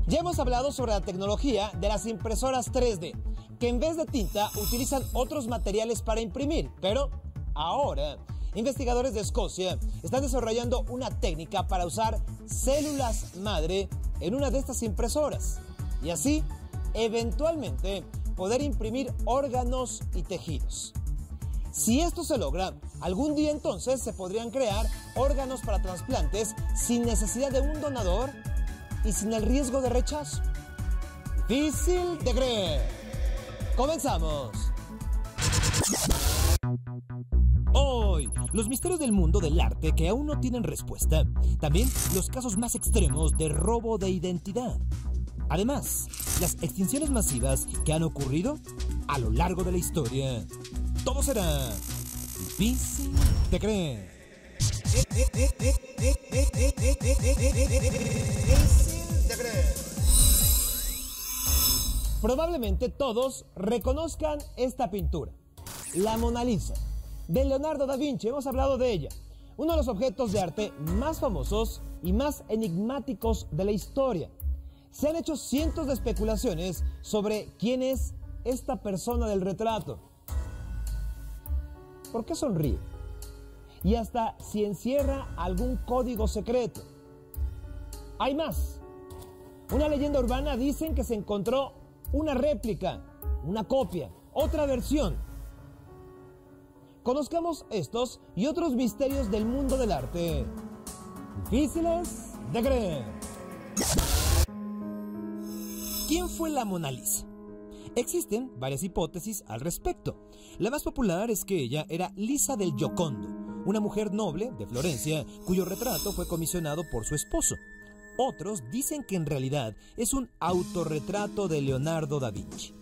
Ya hemos hablado sobre la tecnología de las impresoras 3D, que en vez de tinta utilizan otros materiales para imprimir, pero ahora investigadores de Escocia están desarrollando una técnica para usar células madre en una de estas impresoras y así, eventualmente, poder imprimir órganos y tejidos. Si esto se logra, algún día entonces se podrían crear órganos para trasplantes sin necesidad de un donador y sin el riesgo de rechazo. Difícil de creer. ¡Comenzamos! Hoy, los misterios del mundo del arte que aún no tienen respuesta. También los casos más extremos de robo de identidad. Además, las extinciones masivas que han ocurrido a lo largo de la historia. Todo será difícil de creer. Probablemente todos reconozcan esta pintura, la Mona Lisa, de Leonardo da Vinci. Hemos hablado de ella, uno de los objetos de arte más famosos y más enigmáticos de la historia. Se han hecho cientos de especulaciones sobre quién es esta persona del retrato. ¿Por qué sonríe? Y hasta si encierra algún código secreto. Hay más. Una leyenda urbana dicen que se encontró una réplica, una copia, otra versión. Conozcamos estos y otros misterios del mundo del arte. Difíciles de creer. ¿Quién fue la Mona Lisa? Existen varias hipótesis al respecto. La más popular es que ella era Lisa del Giocondo, una mujer noble de Florencia cuyo retrato fue comisionado por su esposo. Otros dicen que en realidad es un autorretrato de Leonardo da Vinci.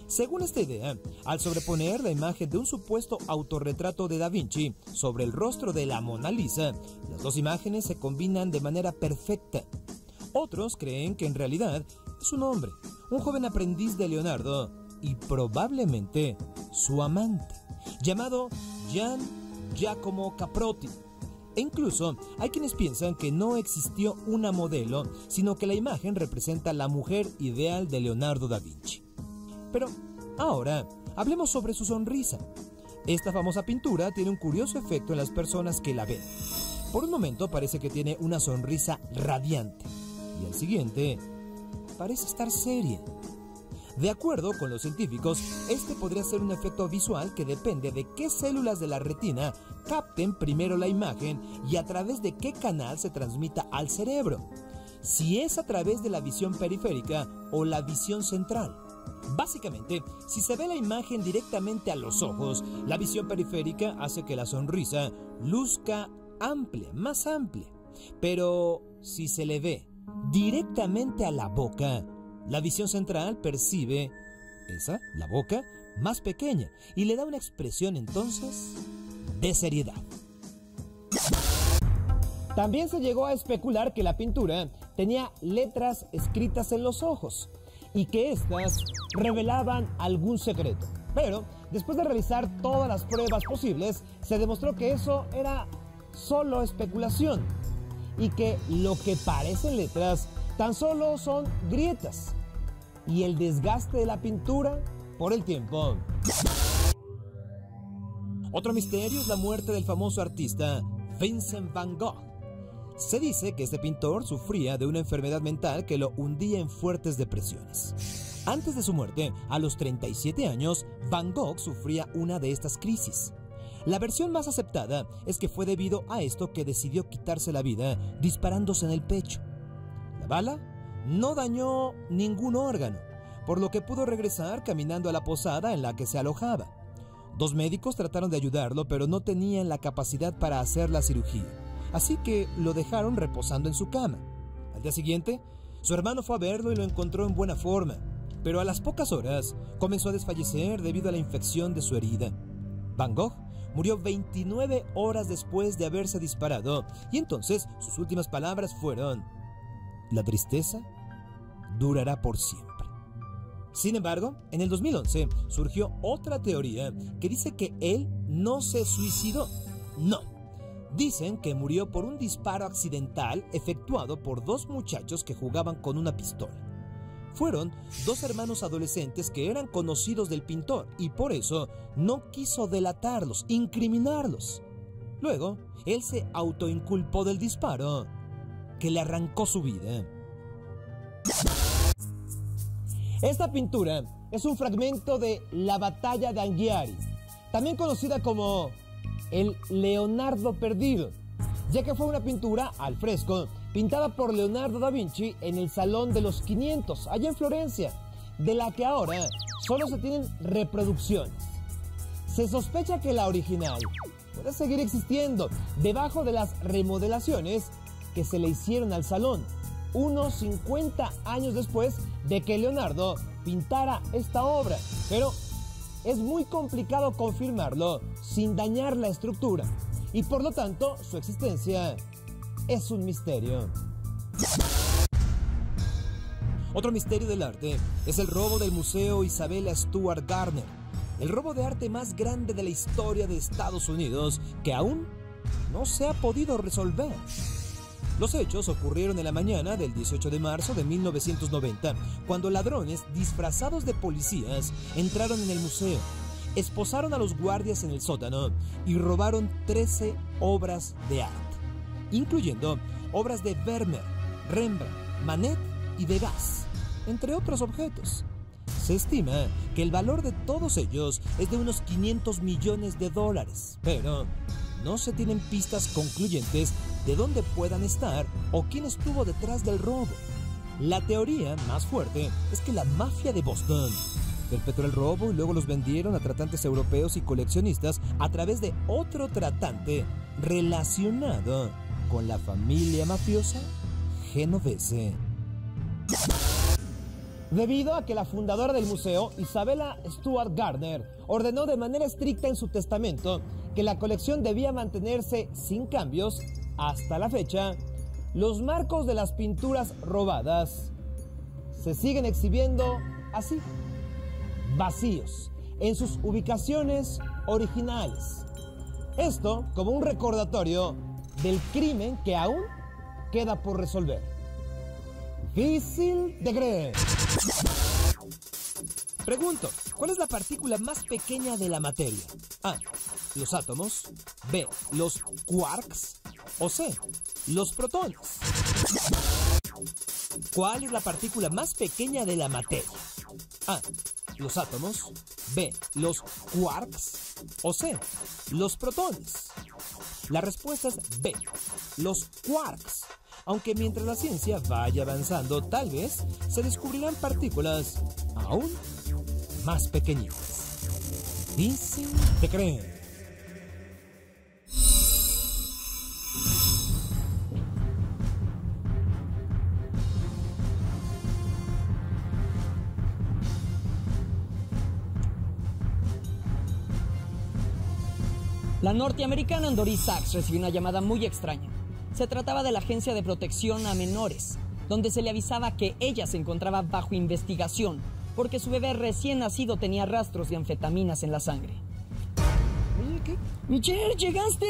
Según esta idea, al sobreponer la imagen de un supuesto autorretrato de da Vinci sobre el rostro de la Mona Lisa, las dos imágenes se combinan de manera perfecta. Otros creen que en realidad es un hombre, un joven aprendiz de Leonardo y probablemente su amante, llamado Gian Giacomo Caprotti. E incluso hay quienes piensan que no existió una modelo, sino que la imagen representa la mujer ideal de Leonardo da Vinci. Pero ahora hablemos sobre su sonrisa. Esta famosa pintura tiene un curioso efecto en las personas que la ven. Por un momento parece que tiene una sonrisa radiante y al siguiente parece estar seria. De acuerdo con los científicos, este podría ser un efecto visual que depende de qué células de la retina capten primero la imagen y a través de qué canal se transmita al cerebro. Si es a través de la visión periférica o la visión central. Básicamente, si se ve la imagen directamente a los ojos, la visión periférica hace que la sonrisa luzca amplia, más amplia. Pero si se le ve directamente a la boca, la visión central percibe la boca, más pequeña y le da una expresión entonces de seriedad. También se llegó a especular que la pintura tenía letras escritas en los ojos y que éstas revelaban algún secreto. Pero después de realizar todas las pruebas posibles, se demostró que eso era solo especulación y que lo que parecen letras tan solo son grietas y el desgaste de la pintura por el tiempo. Otro misterio es la muerte del famoso artista Vincent Van Gogh. Se dice que este pintor sufría de una enfermedad mental que lo hundía en fuertes depresiones. Antes de su muerte, a los 37 años, Van Gogh sufría una de estas crisis. La versión más aceptada es que fue debido a esto que decidió quitarse la vida disparándose en el pecho. La bala no dañó ningún órgano, por lo que pudo regresar caminando a la posada en la que se alojaba. Dos médicos trataron de ayudarlo, pero no tenían la capacidad para hacer la cirugía, así que lo dejaron reposando en su cama. Al día siguiente, su hermano fue a verlo y lo encontró en buena forma, pero a las pocas horas comenzó a desfallecer debido a la infección de su herida. Van Gogh murió 29 horas después de haberse disparado, y entonces sus últimas palabras fueron: la tristeza durará por siempre. Sin embargo, en el 2011 surgió otra teoría que dice que él no se suicidó. No. Dicen que murió por un disparo accidental efectuado por dos muchachos que jugaban con una pistola. Fueron dos hermanos adolescentes que eran conocidos del pintor y por eso no quiso delatarlos, incriminarlos. Luego, él se autoinculpó del disparo que le arrancó su vida. Esta pintura es un fragmento de La Batalla de Anghiari, también conocida como el Leonardo Perdido, ya que fue una pintura al fresco pintada por Leonardo da Vinci en el Salón de los 500, allá en Florencia, de la que ahora solo se tienen reproducciones. Se sospecha que la original puede seguir existiendo debajo de las remodelaciones que se le hicieron al salón, unos 50 años después de que Leonardo pintara esta obra, pero es muy complicado confirmarlo sin dañar la estructura y por lo tanto su existencia es un misterio. Otro misterio del arte es el robo del Museo Isabella Stewart Gardner, el robo de arte más grande de la historia de Estados Unidos que aún no se ha podido resolver. Los hechos ocurrieron en la mañana del 18 de marzo de 1990, cuando ladrones disfrazados de policías entraron en el museo, esposaron a los guardias en el sótano y robaron 13 obras de arte, incluyendo obras de Vermeer, Rembrandt, Manet y Degas, entre otros objetos. Se estima que el valor de todos ellos es de unos $500 millones, pero no se tienen pistas concluyentes de dónde puedan estar o quién estuvo detrás del robo. La teoría más fuerte es que la mafia de Boston perpetró el robo y luego los vendieron a tratantes europeos y coleccionistas a través de otro tratante relacionado con la familia mafiosa genovese. Debido a que la fundadora del museo, Isabella Stewart Gardner, ordenó de manera estricta en su testamento que la colección debía mantenerse sin cambios hasta la fecha, los marcos de las pinturas robadas se siguen exhibiendo así, vacíos, en sus ubicaciones originales. Esto como un recordatorio del crimen que aún queda por resolver. Difícil de creer. Pregunto, ¿cuál es la partícula más pequeña de la materia? A, los átomos. B, los quarks. O C, los protones. ¿Cuál es la partícula más pequeña de la materia? A, los átomos. B, los quarks. O C, los protones. La respuesta es B, los quarks. Aunque mientras la ciencia vaya avanzando, tal vez se descubrirán partículas aún más pequeñitas. Dicen que creen. La norteamericana Andori Sachs recibió una llamada muy extraña. Se trataba de la Agencia de Protección a Menores, donde se le avisaba que ella se encontraba bajo investigación porque su bebé recién nacido tenía rastros de anfetaminas en la sangre. Oye, ¿qué? Michelle, ¿llegaste?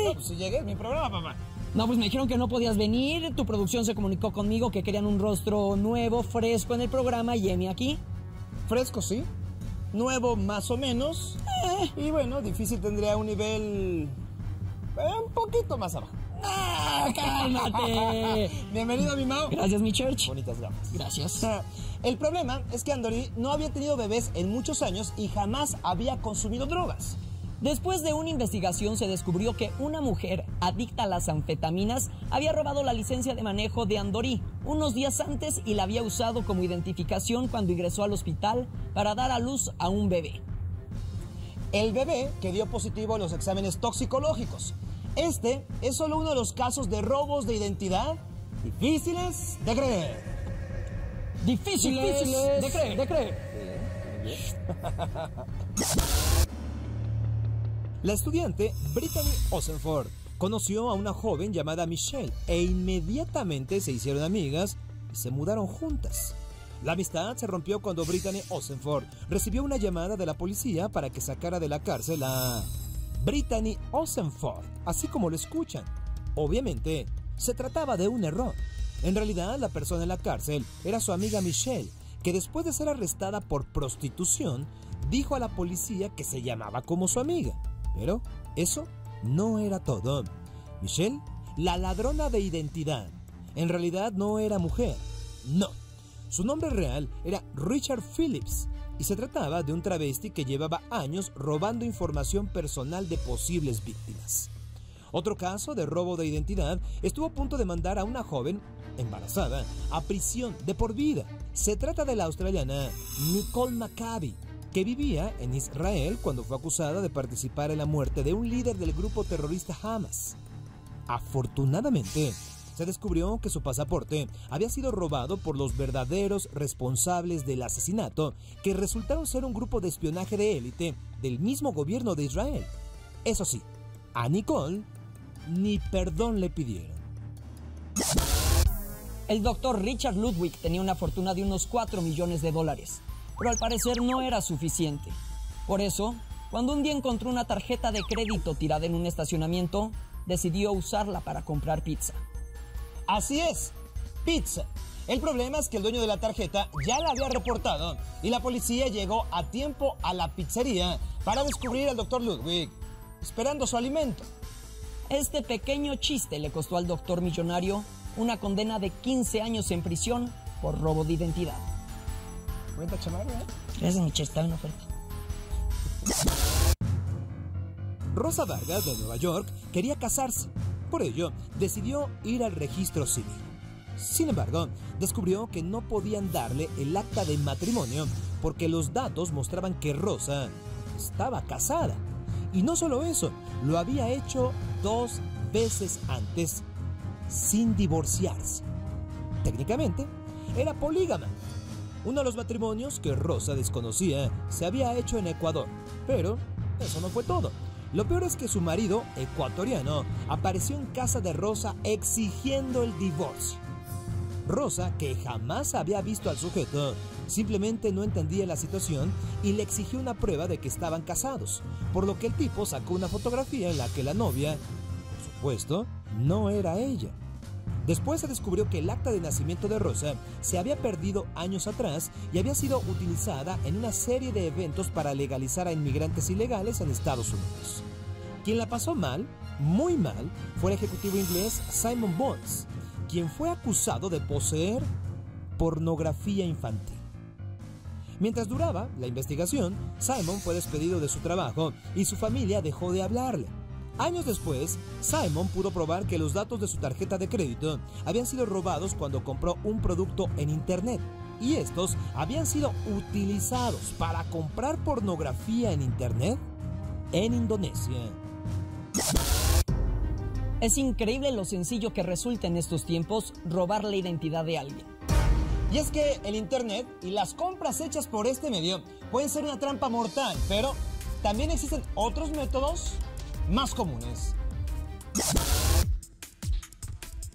No, pues si llegué, es mi programa, mamá. No, pues me dijeron que no podías venir. Tu producción se comunicó conmigo que querían un rostro nuevo, fresco en el programa y heme aquí. Fresco, sí. Nuevo, más o menos. Y bueno, difícil tendría un nivel un poquito más abajo. ¡Ah, cálmate! Bienvenido a mi Mau. Gracias, mi Church. Bonitas gafas. Gracias. El problema es que Andori no había tenido bebés en muchos años y jamás había consumido drogas. Después de una investigación se descubrió que una mujer adicta a las anfetaminas había robado la licencia de manejo de Andori unos días antes y la había usado como identificación cuando ingresó al hospital para dar a luz a un bebé. El bebé que dio positivo en los exámenes toxicológicos. Este es solo uno de los casos de robos de identidad difíciles de creer. Difíciles de creer. La estudiante Brittany Osenford conoció a una joven llamada Michelle e inmediatamente se hicieron amigas y se mudaron juntas. La amistad se rompió cuando Brittany Osenford recibió una llamada de la policía para que sacara de la cárcel a Brittany Osenford, así como lo escuchan. Obviamente, se trataba de un error. En realidad, la persona en la cárcel era su amiga Michelle, que después de ser arrestada por prostitución, dijo a la policía que se llamaba como su amiga. Pero eso no era todo. Michelle, la ladrona de identidad, en realidad no era mujer. No, su nombre real era Richard Phillips y se trataba de un travesti que llevaba años robando información personal de posibles víctimas. Otro caso de robo de identidad estuvo a punto de mandar a una joven embarazada a prisión de por vida. Se trata de la australiana Nicole Maccabi, que vivía en Israel cuando fue acusada de participar en la muerte de un líder del grupo terrorista Hamas. Afortunadamente, se descubrió que su pasaporte había sido robado por los verdaderos responsables del asesinato, que resultaron ser un grupo de espionaje de élite del mismo gobierno de Israel. Eso sí, a Nicole ni perdón le pidieron. El doctor Richard Ludwig tenía una fortuna de unos $4 millones, pero al parecer no era suficiente. Por eso, cuando un día encontró una tarjeta de crédito tirada en un estacionamiento, decidió usarla para comprar pizza. Así es, pizza. El problema es que el dueño de la tarjeta ya la había reportado y la policía llegó a tiempo a la pizzería para descubrir al doctor Ludwig, esperando su alimento. Este pequeño chiste le costó al doctor millonario una condena de 15 años en prisión por robo de identidad. ¿Cuenta, chamarro, Gracias, mi chesta, una oferta. Rosa Vargas, de Nueva York, quería casarse. Por ello, decidió ir al registro civil. Sin embargo, descubrió que no podían darle el acta de matrimonio porque los datos mostraban que Rosa estaba casada. Y no solo eso, lo había hecho 2 veces antes, sin divorciarse. Técnicamente, era polígama. Uno de los matrimonios que Rosa desconocía se había hecho en Ecuador, pero eso no fue todo. Lo peor es que su marido, ecuatoriano, apareció en casa de Rosa exigiendo el divorcio. Rosa, que jamás había visto al sujeto, simplemente no entendía la situación y le exigió una prueba de que estaban casados, por lo que el tipo sacó una fotografía en la que la novia, por supuesto, no era ella. Después se descubrió que el acta de nacimiento de Rosa se había perdido años atrás y había sido utilizada en una serie de eventos para legalizar a inmigrantes ilegales en Estados Unidos. Quien la pasó mal, muy mal, fue el ejecutivo inglés Simon Bonds, quien fue acusado de poseer pornografía infantil. Mientras duraba la investigación, Simon fue despedido de su trabajo y su familia dejó de hablarle. Años después, Simon pudo probar que los datos de su tarjeta de crédito habían sido robados cuando compró un producto en internet, y estos habían sido utilizados para comprar pornografía en internet en Indonesia. Es increíble lo sencillo que resulta en estos tiempos robar la identidad de alguien. Y es que el internet y las compras hechas por este medio pueden ser una trampa mortal, pero también existen otros métodos más comunes.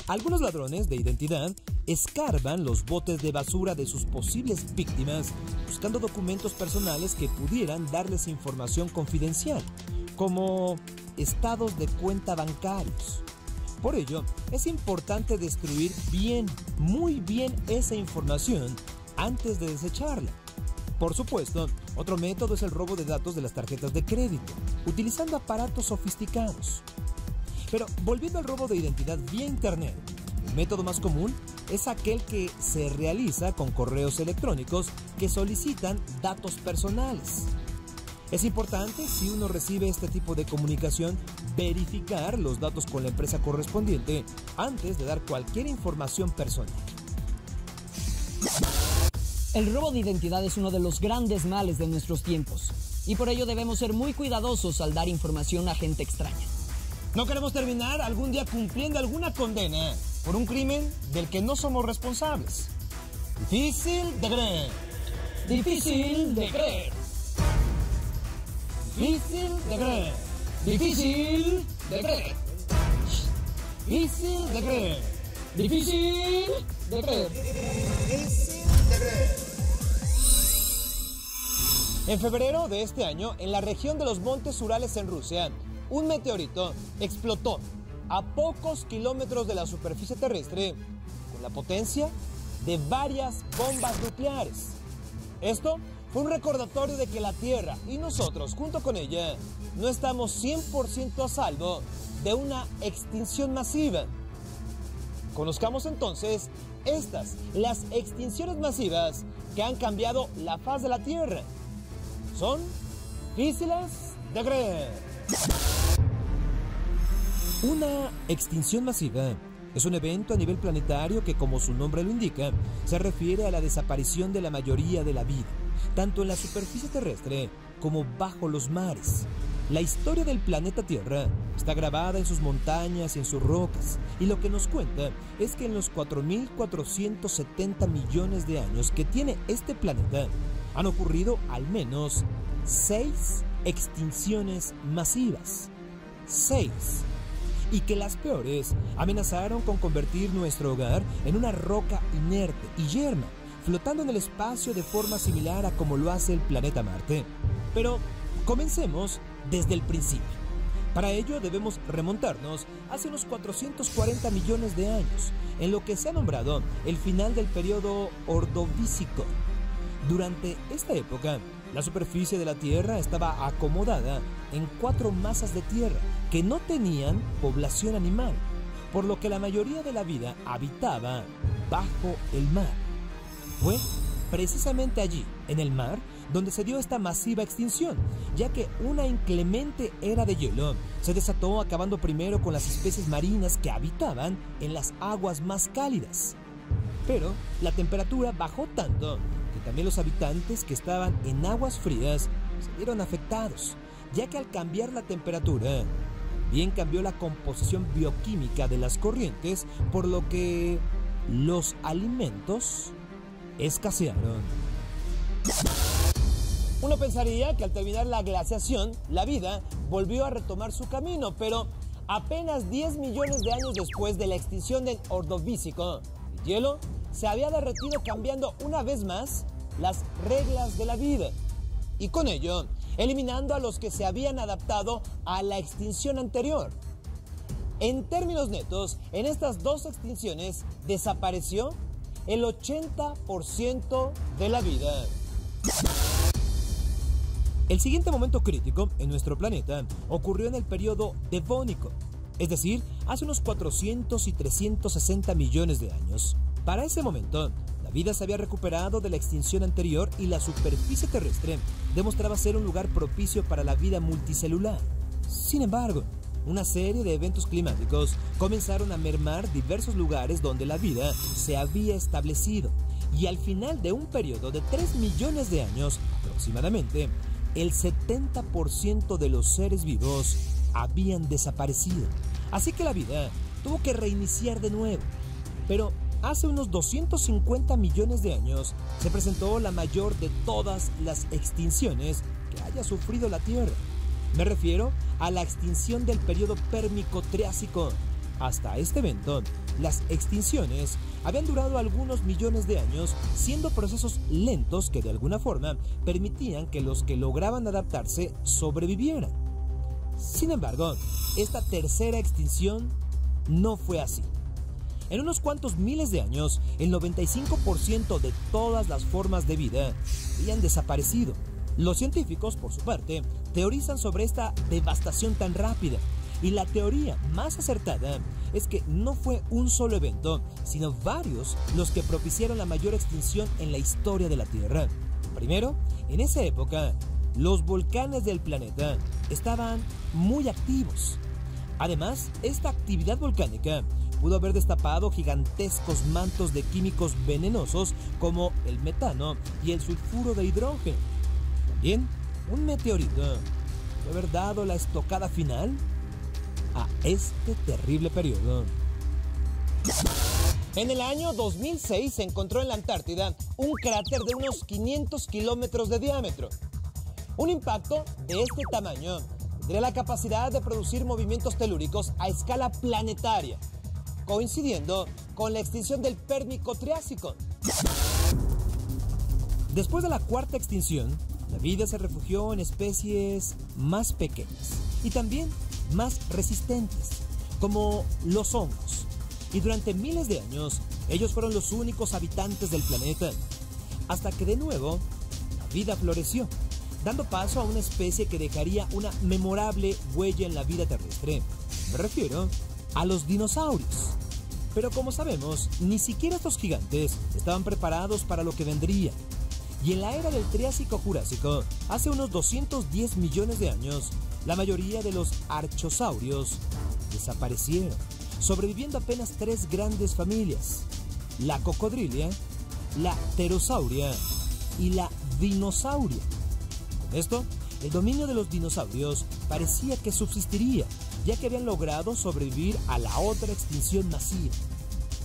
Algunos ladrones de identidad escarban los botes de basura de sus posibles víctimas buscando documentos personales que pudieran darles información confidencial, como estados de cuenta bancarios. Por ello, es importante destruir bien, muy bien esa información antes de desecharla. Por supuesto, otro método es el robo de datos de las tarjetas de crédito, utilizando aparatos sofisticados. Pero volviendo al robo de identidad vía internet, el método más común es aquel que se realiza con correos electrónicos que solicitan datos personales. Es importante, si uno recibe este tipo de comunicación, verificar los datos con la empresa correspondiente antes de dar cualquier información personal. El robo de identidad es uno de los grandes males de nuestros tiempos, y por ello debemos ser muy cuidadosos al dar información a gente extraña. No queremos terminar algún día cumpliendo alguna condena por un crimen del que no somos responsables. Difícil de creer. Difícil de creer. Difícil de creer. Difícil de creer. Difícil de creer. Difícil de creer. En febrero de este año, en la región de los Montes Urales en Rusia, un meteorito explotó a pocos kilómetros de la superficie terrestre con la potencia de varias bombas nucleares. Esto fue un recordatorio de que la Tierra y nosotros, junto con ella, no estamos 100% a salvo de una extinción masiva. Conozcamos entonces las extinciones masivas que han cambiado la faz de la Tierra. Son difíciles de creer. Una extinción masiva es un evento a nivel planetario que, como su nombre lo indica, se refiere a la desaparición de la mayoría de la vida, tanto en la superficie terrestre como bajo los mares. La historia del planeta Tierra está grabada en sus montañas y en sus rocas, y lo que nos cuenta es que en los 4.470 millones de años que tiene este planeta, han ocurrido al menos 6 extinciones masivas. 6. Y que las peores amenazaron con convertir nuestro hogar en una roca inerte y yerma, flotando en el espacio de forma similar a como lo hace el planeta Marte. Pero comencemos desde el principio. Para ello debemos remontarnos hace unos 440 millones de años, en lo que se ha nombrado el final del periodo Ordovícico. Durante esta época, la superficie de la Tierra estaba acomodada en 4 masas de tierra que no tenían población animal, por lo que la mayoría de la vida habitaba bajo el mar. Fue precisamente allí, en el mar, donde se dio esta masiva extinción, ya que una inclemente era de hielo se desató, acabando primero con las especies marinas que habitaban en las aguas más cálidas. Pero la temperatura bajó tanto que también los habitantes que estaban en aguas frías se vieron afectados, ya que al cambiar la temperatura, bien cambió la composición bioquímica de las corrientes, por lo que los alimentos escasearon. Uno pensaría que al terminar la glaciación, la vida volvió a retomar su camino, pero apenas 10 millones de años después de la extinción del Ordovícico, el hielo se había derretido, cambiando una vez más las reglas de la vida, y con ello eliminando a los que se habían adaptado a la extinción anterior. En términos netos, en estas 2 extinciones desapareció el 80% de la vida. El siguiente momento crítico en nuestro planeta ocurrió en el periodo Devónico, es decir, hace unos 400 y 360 millones de años. Para ese momento, la vida se había recuperado de la extinción anterior y la superficie terrestre demostraba ser un lugar propicio para la vida multicelular. Sin embargo, una serie de eventos climáticos comenzaron a mermar diversos lugares donde la vida se había establecido, y al final de un periodo de 3 millones de años aproximadamente, el 70% de los seres vivos habían desaparecido. Así que la vida tuvo que reiniciar de nuevo. Pero hace unos 250 millones de años se presentó la mayor de todas las extinciones que haya sufrido la Tierra. Me refiero a la extinción del periodo Pérmico-Triásico. Hasta este evento, las extinciones habían durado algunos millones de años, siendo procesos lentos que de alguna forma permitían que los que lograban adaptarse sobrevivieran. Sin embargo, esta tercera extinción no fue así. En unos cuantos miles de años, el 95% de todas las formas de vida habían desaparecido. Los científicos, por su parte, teorizan sobre esta devastación tan rápida, y la teoría más acertada es que no fue un solo evento, sino varios los que propiciaron la mayor extinción en la historia de la Tierra. Primero, en esa época, los volcanes del planeta estaban muy activos. Además, esta actividad volcánica pudo haber destapado gigantescos mantos de químicos venenosos como el metano y el sulfuro de hidrógeno. También, un meteorito pudo haber dado la estocada final a este terrible periodo. En el año 2006 se encontró en la Antártida un cráter de unos 500 kilómetros de diámetro. Un impacto de este tamaño tendría la capacidad de producir movimientos telúricos a escala planetaria, coincidiendo con la extinción del Pérmico-Triásico. Después de la cuarta extinción, la vida se refugió en especies más pequeñas y también más resistentes, como los hongos. Y durante miles de años, ellos fueron los únicos habitantes del planeta, hasta que de nuevo vida floreció, dando paso a una especie que dejaría una memorable huella en la vida terrestre. Me refiero a los dinosaurios. Pero como sabemos, ni siquiera estos gigantes estaban preparados para lo que vendría. Y en la era del Triásico-Jurásico, hace unos 210 millones de años, la mayoría de los archosaurios desaparecieron, sobreviviendo apenas 3 grandes familias: la cocodrilia, la pterosauria y la dinosauria. Con esto, el dominio de los dinosaurios parecía que subsistiría, ya que habían logrado sobrevivir a la otra extinción masiva.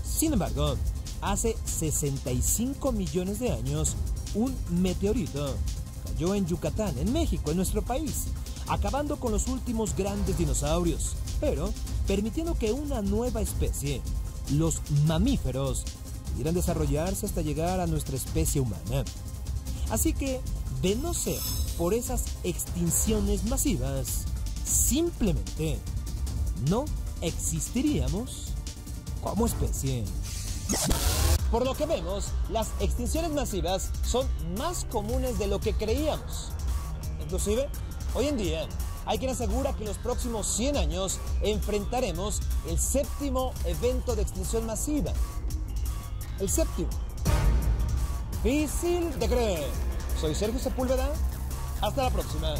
Sin embargo, hace 65 millones de años, un meteorito cayó en Yucatán, en México, en nuestro país, acabando con los últimos grandes dinosaurios, pero permitiendo que una nueva especie, los mamíferos, pudieran desarrollarse hasta llegar a nuestra especie humana. Así que, de no ser por esas extinciones masivas, simplemente no existiríamos como especie. Por lo que vemos, las extinciones masivas son más comunes de lo que creíamos. Inclusive, hoy en día, hay quien asegura que en los próximos 100 años enfrentaremos el 7º evento de extinción masiva. El 7º. Difícil de creer. Soy Sergio Sepúlveda. Hasta la próxima.